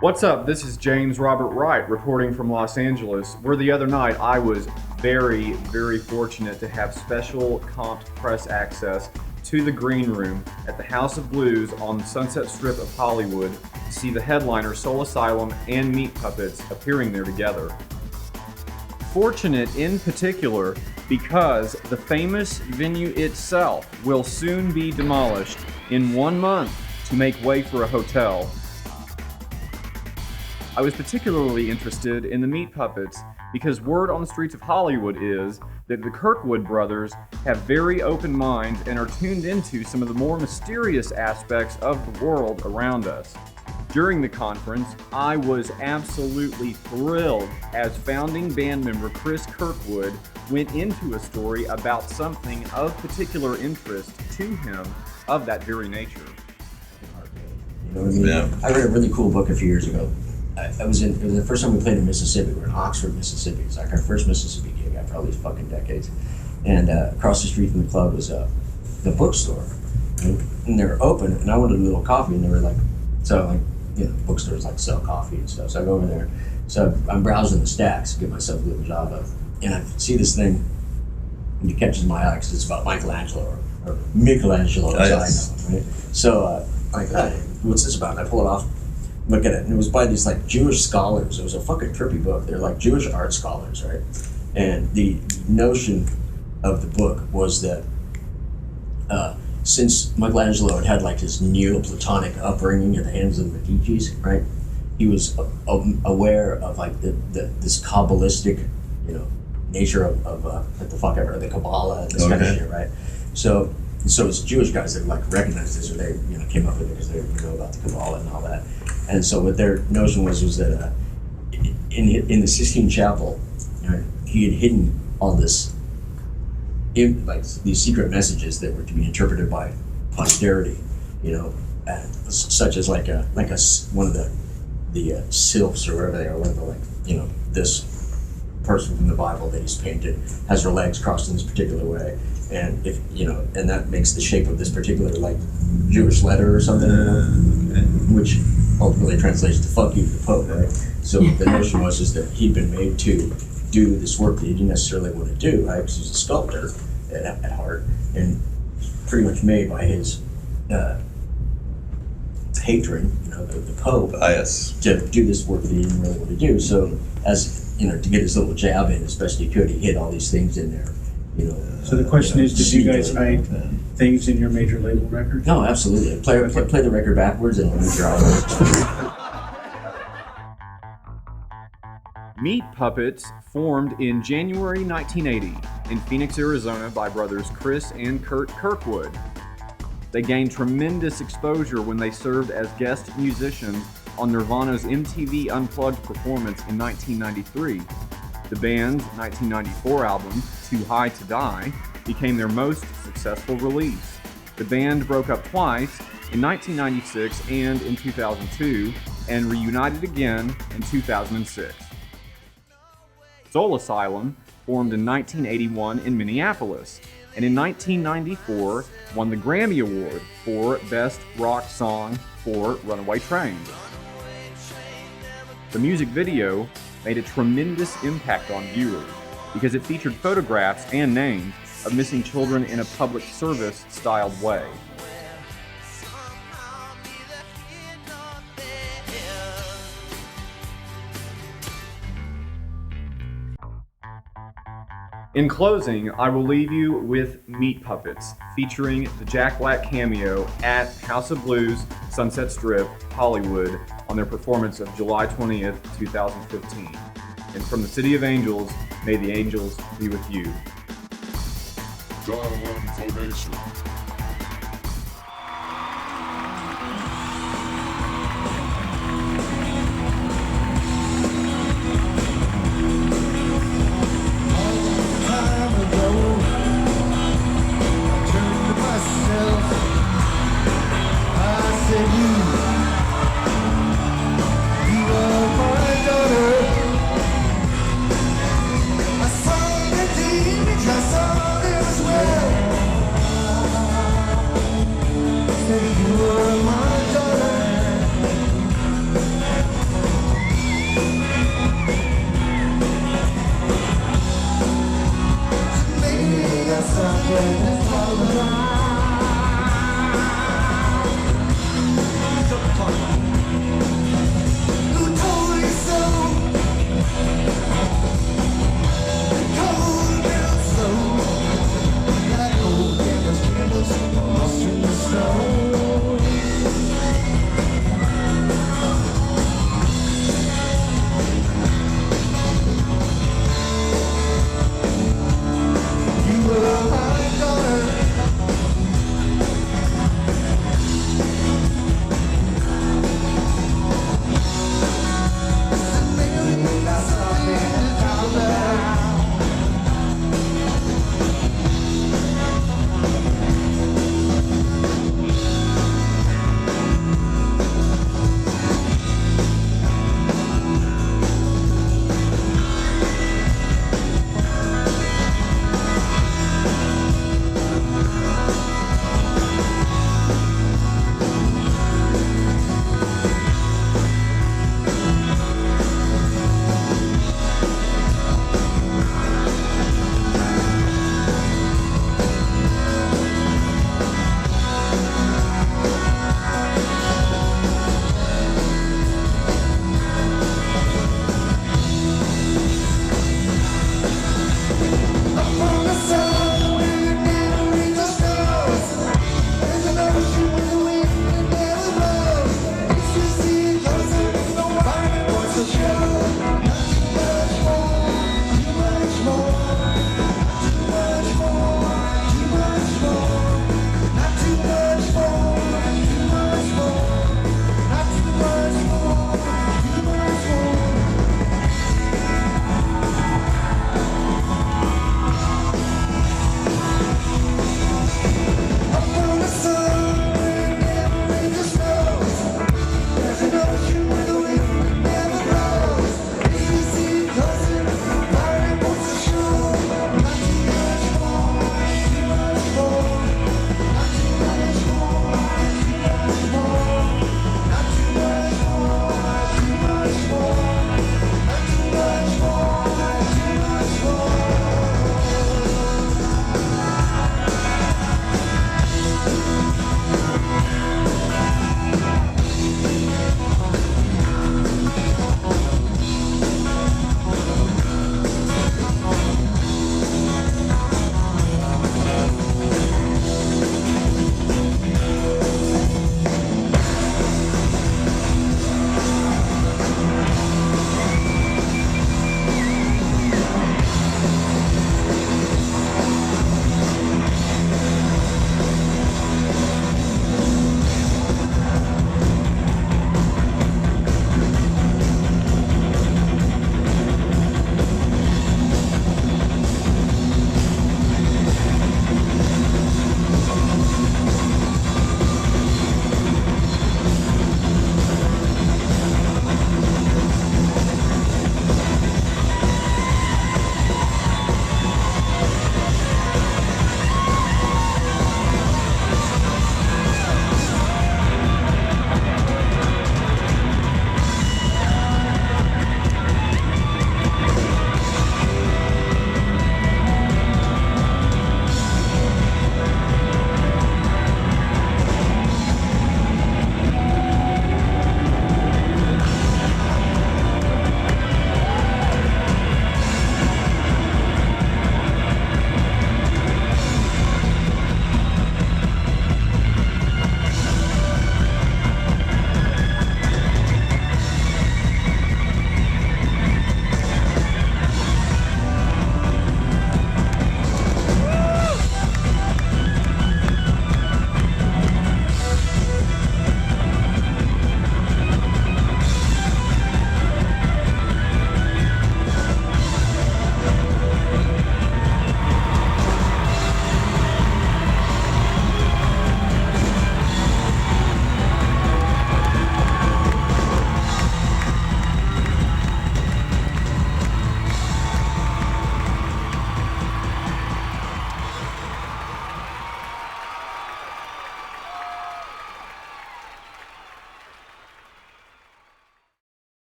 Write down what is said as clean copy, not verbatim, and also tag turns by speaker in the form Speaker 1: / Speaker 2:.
Speaker 1: What's up? This is James Robert Wright reporting from Los Angeles, where the other night I was very fortunate to have special comped press access to the green room at the House of Blues on the Sunset Strip of Hollywood to see the headliner Soul Asylum and Meat Puppets appearing there together. Fortunate in particular because the famous venue itself will soon be demolished in 1 month to make way for a hotel. I was particularly interested in the Meat Puppets because word on the streets of Hollywood is that the Kirkwood brothers have very open minds and are tuned into some of the more mysterious aspects of the world around us. During the conference, I was absolutely thrilled as founding band member Chris Kirkwood went into a story about something of particular interest to him of that very nature.
Speaker 2: You know what I mean? Yeah. I read a really cool book a few years ago. It was the first time we played in Mississippi. We were in Oxford, Mississippi. It's like our first Mississippi gig after all these fucking decades. And across the street from the club was the bookstore. Right? And they were open, and I wanted a little coffee, and they were like, bookstores like sell coffee and stuff. So I go over there. So I'm browsing the stacks to get myself a little Java. And I see this thing, and it catches my eye because it's about Michelangelo or Michelangelo, as I know, right? So what's this about? And I pull it off, look at it, and it was by these like Jewish scholars. It was a fucking trippy book. They're like Jewish art scholars, right? And the notion of the book was that since Michelangelo had like his Neoplatonic upbringing at the hands of the Medicis, right? He was aware of like this Kabbalistic, nature of the Kabbalah and this kind of shit, right? So it's Jewish guys that like recognized this, or they came up with it because they know about the Kabbalah and all that. And so what their notion was that in the Sistine Chapel, he had hidden all this, like these secret messages that were to be interpreted by posterity, such as like one of the sylphs or whatever they are, one of the this person from the Bible that he's painted has her legs crossed in this particular way, and if and that makes the shape of this particular like Jewish letter or something, which ultimately translates to "fuck you" to the Pope, right? So the notion was is that he'd been made to do this work that he didn't necessarily want to do, right? Because he's a sculptor at heart, and pretty much made by his patron, the Pope, to do this work that he didn't really want to do. So as to get his little jab in as best he could, he hid all these things in there.
Speaker 3: So the question is, did you guys hide things in your major label record?
Speaker 2: No, absolutely. Play the record backwards and it'll move your eyes.
Speaker 1: Meat Puppets formed in January 1980 in Phoenix, Arizona by brothers Chris and Kurt Kirkwood. They gained tremendous exposure when they served as guest musicians on Nirvana's MTV Unplugged performance in 1993. The band's 1994 album, Too High to Die, became their most successful release. The band broke up twice, in 1996 and in 2002, and reunited again in 2006. Soul Asylum formed in 1981 in Minneapolis, and in 1994 won the Grammy Award for Best Rock Song for Runaway Train. The music video made a tremendous impact on viewers because it featured photographs and names of missing children in a public service styled way. In closing, I will leave you with Meat Puppets, featuring the Jack Black cameo at House of Blues, Sunset Strip, Hollywood, on their performance of July 20th, 2015. And from the City of Angels, may the angels be with you.
Speaker 4: Dial-M Formation.